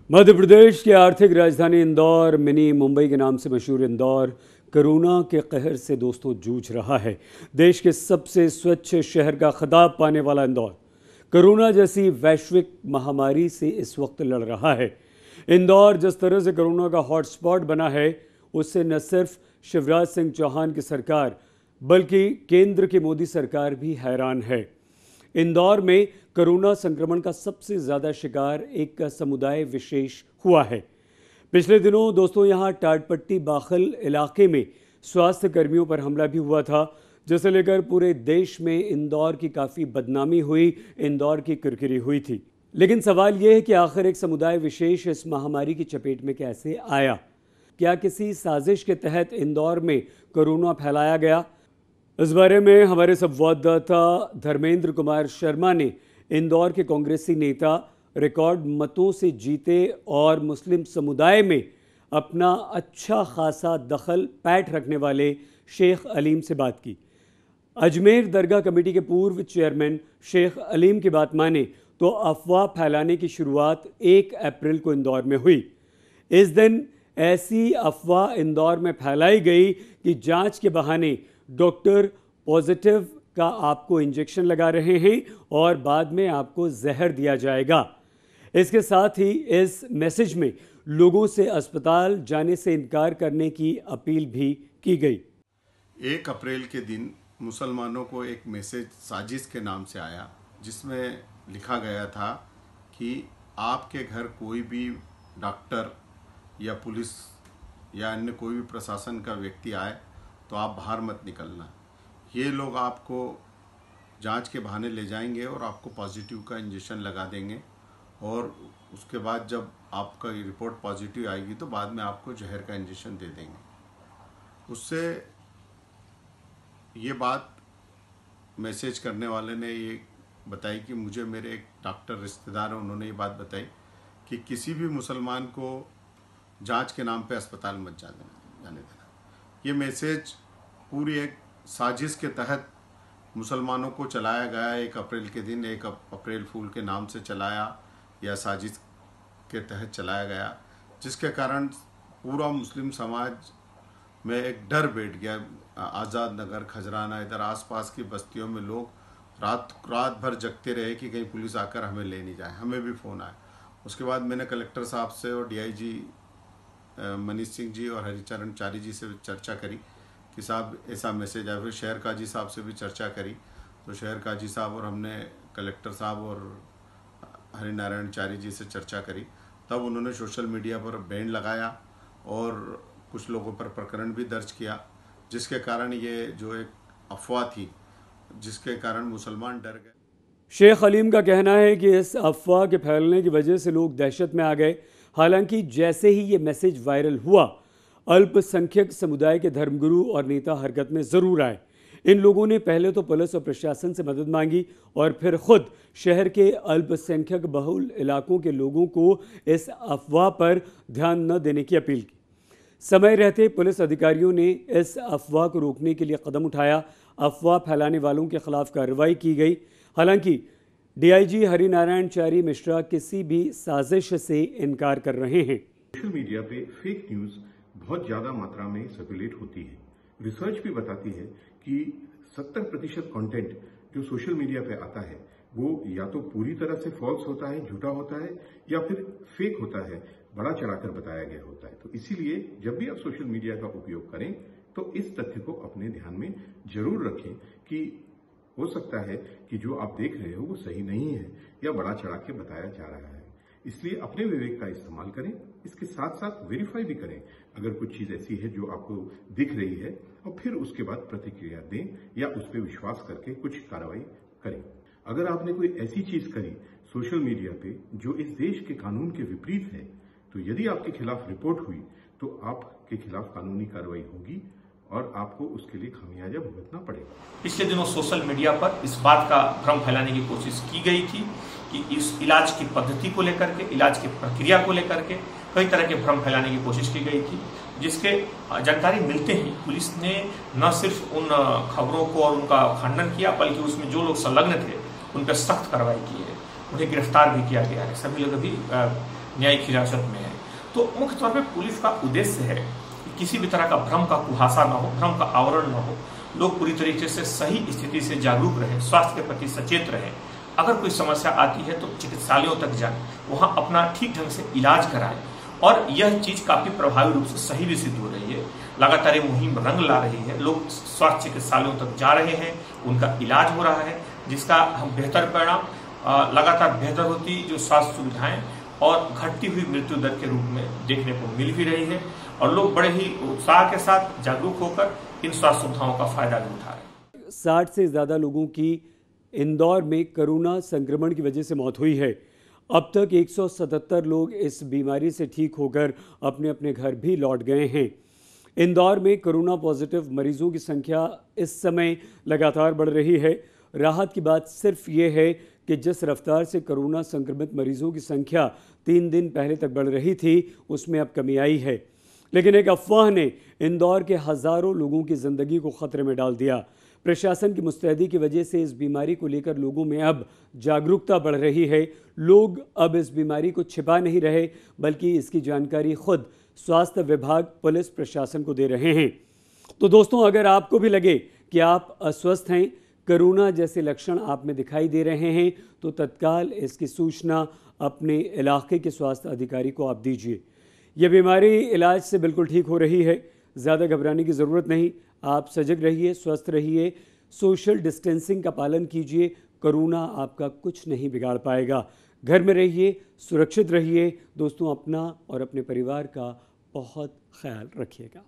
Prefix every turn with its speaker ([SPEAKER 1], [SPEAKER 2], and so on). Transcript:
[SPEAKER 1] मध्य प्रदेश की आर्थिक राजधानी इंदौर मिनी मुंबई के नाम से मशहूर इंदौर कोरोना के कहर से दोस्तों जूझ रहा है। देश के सबसे स्वच्छ शहर का खिताब पाने वाला इंदौर कोरोना जैसी वैश्विक महामारी से इस वक्त लड़ रहा है। इंदौर जिस तरह से कोरोना का हॉटस्पॉट बना है उससे न सिर्फ शिवराज सिंह चौहान की सरकार बल्कि केंद्र की मोदी सरकार भी हैरान है। इंदौर में कोरोना संक्रमण का सबसे ज़्यादा शिकार एक समुदाय विशेष हुआ है। पिछले दिनों दोस्तों यहां टाटपट्टी बाखल इलाके में स्वास्थ्य कर्मियों पर हमला भी हुआ था, जिसे लेकर पूरे देश में इंदौर की काफ़ी बदनामी हुई, इंदौर की किरकिरी हुई थी। लेकिन सवाल यह है कि आखिर एक समुदाय विशेष इस महामारी की चपेट में कैसे आया? क्या किसी साजिश के तहत इंदौर में कोरोना फैलाया गया? इस बारे में हमारे संवाददाता धर्मेंद्र कुमार शर्मा ने इंदौर के कांग्रेसी नेता, रिकॉर्ड मतों से जीते और मुस्लिम समुदाय में अपना अच्छा खासा दखल पैठ रखने वाले शेख अलीम से बात की। अजमेर दरगाह कमेटी के पूर्व चेयरमैन शेख अलीम की बात माने तो अफवाह फैलाने की शुरुआत 1 अप्रैल को इंदौर में हुई। इस दिन ऐसी अफवाह इंदौर में फैलाई गई कि जांच के बहाने डॉक्टर पॉजिटिव का आपको इंजेक्शन लगा रहे हैं और बाद में आपको जहर दिया जाएगा। इसके साथ ही इस मैसेज में लोगों से अस्पताल जाने से इनकार करने की अपील भी की गई।
[SPEAKER 2] 1 अप्रैल के दिन मुसलमानों को एक मैसेज साजिश के नाम से आया, जिसमें लिखा गया था कि आपके घर कोई भी डॉक्टर या पुलिस या अन्य कोई भी प्रशासन का व्यक्ति आए तो आप बाहर मत निकलना। ये लोग आपको जांच के बहाने ले जाएंगे और आपको पॉजिटिव का इंजेक्शन लगा देंगे और उसके बाद जब आपका रिपोर्ट पॉजिटिव आएगी तो बाद में आपको जहर का इंजेक्शन दे देंगे। उससे ये बात मैसेज करने वाले ने ये बताई कि मुझे मेरे एक डॉक्टर रिश्तेदार हैं, उन्होंने ये बात बताई कि किसी भी मुसलमान को जांच के नाम पे अस्पताल मत जाने देना। ये मैसेज पूरी एक साजिश के तहत मुसलमानों को चलाया गया। 1 अप्रैल के दिन 1 अप्रैल फूल के नाम से चलाया या साजिश के तहत चलाया गया, जिसके कारण पूरा मुस्लिम समाज में एक डर बैठ गया। आज़ाद नगर, खजराना, इधर आसपास की बस्तियों में लोग रात भर जगते रहे कि कहीं पुलिस आकर हमें ले नहीं जाए। हमें भी फ़ोन आया। उसके बाद मैंने कलेक्टर साहब से और DIG मनीष सिंह जी और हरिचरण चारी जी से चर्चा करी कि साहब ऐसा मैसेज आया। फिर शहर काजी साहब से भी चर्चा करी तो शहर काजी साहब और हमने कलेक्टर साहब और हरिनारायण चारी जी से चर्चा करी। तब उन्होंने सोशल मीडिया पर बैन लगाया और कुछ लोगों पर प्रकरण भी दर्ज किया, जिसके कारण ये जो एक अफवाह थी, जिसके कारण मुसलमान डर गए।
[SPEAKER 1] शेख अलीम का कहना है कि इस अफवाह के फैलने की वजह से लोग दहशत में आ गए। हालांकि जैसे ही ये मैसेज वायरल हुआ, अल्पसंख्यक समुदाय के धर्मगुरु और नेता हरकत में ज़रूर आए। इन लोगों ने पहले तो पुलिस और प्रशासन से मदद मांगी और फिर खुद शहर के अल्पसंख्यक बहुल इलाकों के लोगों को इस अफवाह पर ध्यान न देने की अपील की। समय रहते पुलिस अधिकारियों ने इस अफवाह को रोकने के लिए कदम उठाया। अफवाह फैलाने वालों के खिलाफ कार्रवाई की गई। हालांकि DIG हरिनारायण चारी मिश्रा किसी भी साजिश से इनकार कर रहे हैं।
[SPEAKER 3] सोशल मीडिया पे फेक न्यूज बहुत ज्यादा मात्रा में सर्कुलेट होती है। रिसर्च भी बताती है कि 70% कंटेंट जो सोशल मीडिया पे आता है वो या तो पूरी तरह से फॉल्स होता है, झूठा होता है, या फिर फेक होता है, बड़ा चढ़ाकर बताया गया होता है। तो इसीलिए जब भी आप सोशल मीडिया का उपयोग करें तो इस तथ्य को अपने ध्यान में जरूर रखें कि हो सकता है कि जो आप देख रहे हो वो सही नहीं है या बड़ा चढ़ा के बताया जा रहा है। इसलिए अपने विवेक का इस्तेमाल करें, इसके साथ साथ वेरीफाई भी करें अगर कुछ चीज ऐसी है जो आपको दिख रही है, और फिर उसके बाद प्रतिक्रिया दें या उस पर विश्वास करके कुछ कार्रवाई करें। अगर आपने कोई ऐसी चीज करी सोशल मीडिया पे जो इस देश के कानून के विपरीत है, तो यदि आपके खिलाफ रिपोर्ट हुई तो आपके खिलाफ कानूनी कार्रवाई होगी और आपको उसके लिए खामियाजा भुगतना पड़ेगा।
[SPEAKER 4] पिछले दिनों सोशल मीडिया पर इस बात का भ्रम फैलाने की कोशिश की गई थी कि इस इलाज की पद्धति को लेकर के, इलाज की प्रक्रिया को लेकर के कई तरह के भ्रम फैलाने की कोशिश की गई थी, जिसके जानकारी मिलते ही पुलिस ने न सिर्फ उन खबरों को और उनका खंडन किया, बल्कि उसमें जो लोग संलग्न थे उन पर सख्त कार्रवाई की है। उन्हें गिरफ्तार भी किया गया है। सभी लोग अभी न्यायिक हिरासत में है। तो मुख्य तौर पे पुलिस का उद्देश्य है कि किसी भी तरह का भ्रम का कुहासा न हो, भ्रम का आवरण न हो, लोग पूरी तरीके से सही स्थिति से जागरूक रहें, स्वास्थ्य के प्रति सचेत रहें। अगर कोई समस्या आती है तो चिकित्सालयों तक जाएं, वहां अपना ठीक ढंग से इलाज कराएं। और यह चीज काफी प्रभावी रूप से सही भी सिद्ध हो रही है। लगातार ये मुहिम रंग ला रही है, लोग स्वास्थ्य चिकित्सालयों तक जा रहे हैं, उनका इलाज हो रहा है, जिसका हम बेहतर परिणाम लगातार बेहतर होती जो स्वास्थ्य सुविधाएं और घटती हुई मृत्यु दर के रूप में देखने को मिल भी रही है। और लोग बड़े ही उत्साह के साथ जागरूक होकर इन स्वास्थ्य सुविधाओं का फायदा भी उठा रहे हैं।
[SPEAKER 1] 60 से ज़्यादा लोगों की इंदौर में कोरोना संक्रमण की वजह से मौत हुई है। अब तक 177 लोग इस बीमारी से ठीक होकर अपने अपने घर भी लौट गए हैं। इंदौर में कोरोना पॉजिटिव मरीजों की संख्या इस समय लगातार बढ़ रही है। राहत की बात सिर्फ ये है कि जिस रफ्तार से कोरोना संक्रमित मरीजों की संख्या 3 दिन पहले तक बढ़ रही थी, उसमें अब कमी आई है। लेकिन एक अफवाह ने इंदौर के हज़ारों लोगों की ज़िंदगी को ख़तरे में डाल दिया। प्रशासन की मुस्तैदी की वजह से इस बीमारी को लेकर लोगों में अब जागरूकता बढ़ रही है। लोग अब इस बीमारी को छिपा नहीं रहे, बल्कि इसकी जानकारी खुद स्वास्थ्य विभाग, पुलिस प्रशासन को दे रहे हैं। तो दोस्तों, अगर आपको भी लगे कि आप अस्वस्थ हैं, कोरोना जैसे लक्षण आप में दिखाई दे रहे हैं, तो तत्काल इसकी सूचना अपने इलाके के स्वास्थ्य अधिकारी को आप दीजिए। यह बीमारी इलाज से बिल्कुल ठीक हो रही है, ज़्यादा घबराने की ज़रूरत नहीं। आप सजग रहिए, स्वस्थ रहिए, सोशल डिस्टेंसिंग का पालन कीजिए। कोरोना आपका कुछ नहीं बिगाड़ पाएगा। घर में रहिए, सुरक्षित रहिए। दोस्तों, अपना और अपने परिवार का बहुत ख्याल रखिएगा।